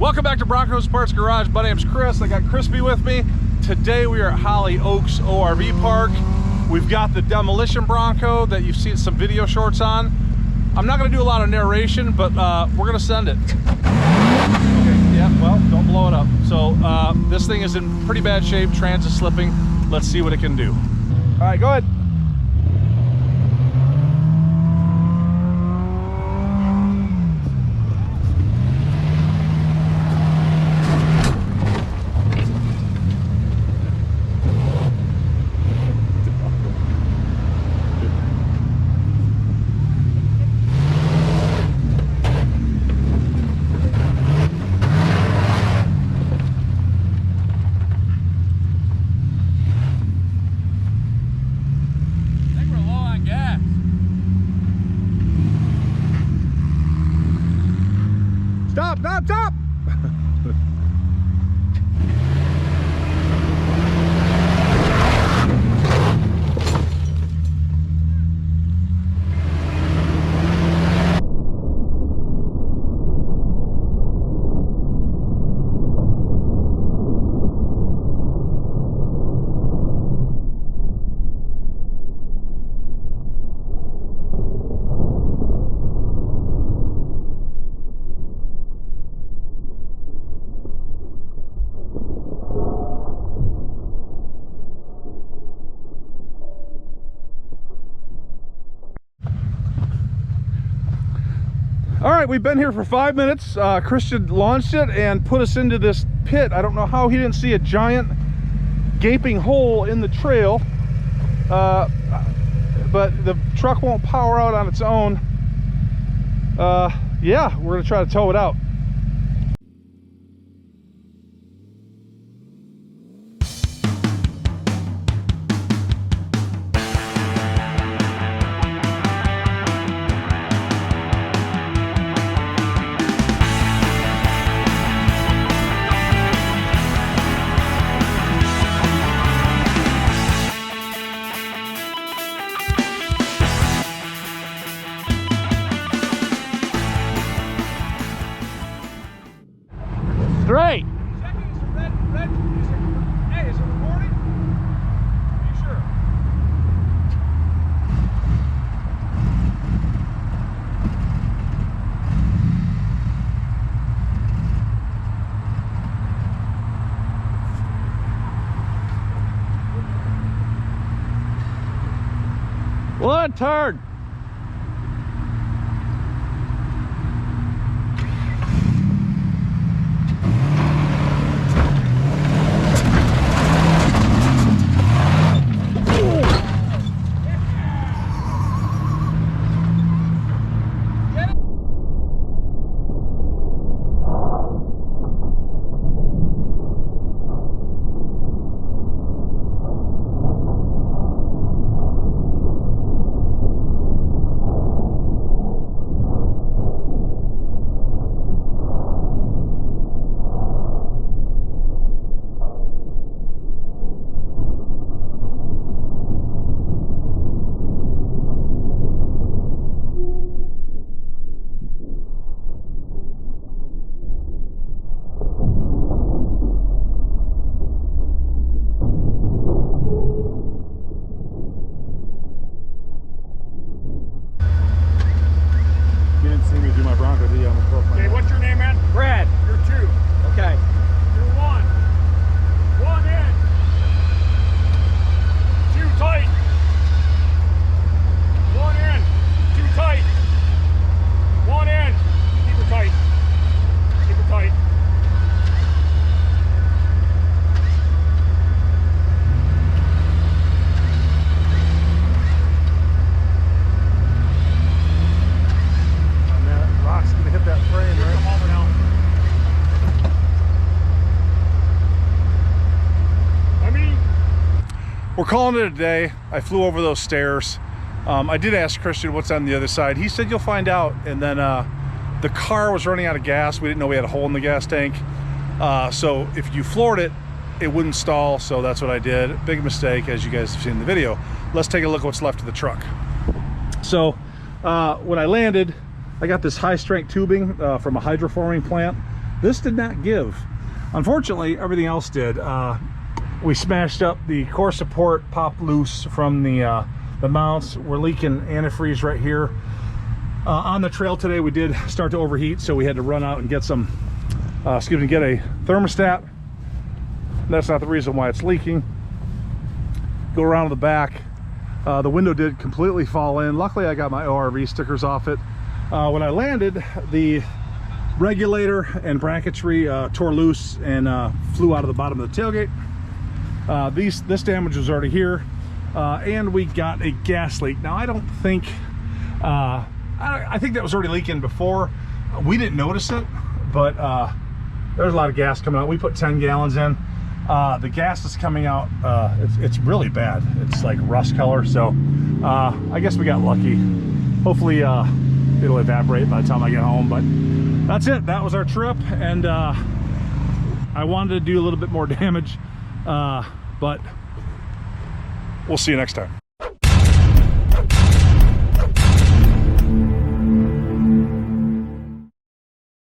Welcome back to Broncos Parts Garage. My name's Chris. I got Crispy with me. Today we are at Holly Oaks ORV Park. We've got the demolition Bronco that you've seen some video shorts on. I'm not going to do a lot of narration, but we're going to send it. Okay, yeah, well, don't blow it up. So this thing is in pretty bad shape. Trans is slipping. Let's see what it can do. All right, go ahead. Stop, stop, stop! All right, we've been here for 5 minutes. Christian launched it and put us into this pit. I don't know how he didn't see a giant gaping hole in the trail, but the truck won't power out on its own. Yeah, we're gonna try to tow it out. Great. Checking, is it red? Hey, is it recording? Are you sure? One turn. Okay, what's your name, man? Brad. You're two. Okay. You're one. One in. Two tight. One in. Two tight. One in. Keep her tight. Keep her tight. Rock's gonna hit that frame, right? Come over now. We're calling it a day. I flew over those stairs. I did ask Christian what's on the other side. He said you'll find out. And then the car was running out of gas. We didn't know we had a hole in the gas tank. So if you floored it, it wouldn't stall. So that's what I did. Big mistake, as you guys have seen in the video. Let's take a look at what's left of the truck. So when I landed, I got this high strength tubing from a hydroforming plant. this did not give. Unfortunately, everything else did. We smashed up the core support, popped loose from the mounts. We're leaking antifreeze right here. On the trail today, we did start to overheat, so we had to run out and get some, get a thermostat. That's not the reason why it's leaking. Go around to the back. The window did completely fall in. Luckily, I got my ORV stickers off it. When I landed, the regulator and bracketry tore loose and flew out of the bottom of the tailgate. This damage was already here, and we got a gas leak. Now, I don't think, I think that was already leaking before. We didn't notice it, but there's a lot of gas coming out. We put 10 gallons in. The gas is coming out, it's really bad. It's like rust color, so I guess we got lucky. Hopefully it'll evaporate by the time I get home, but that's it. That was our trip, and I wanted to do a little bit more damage, but we'll see you next time.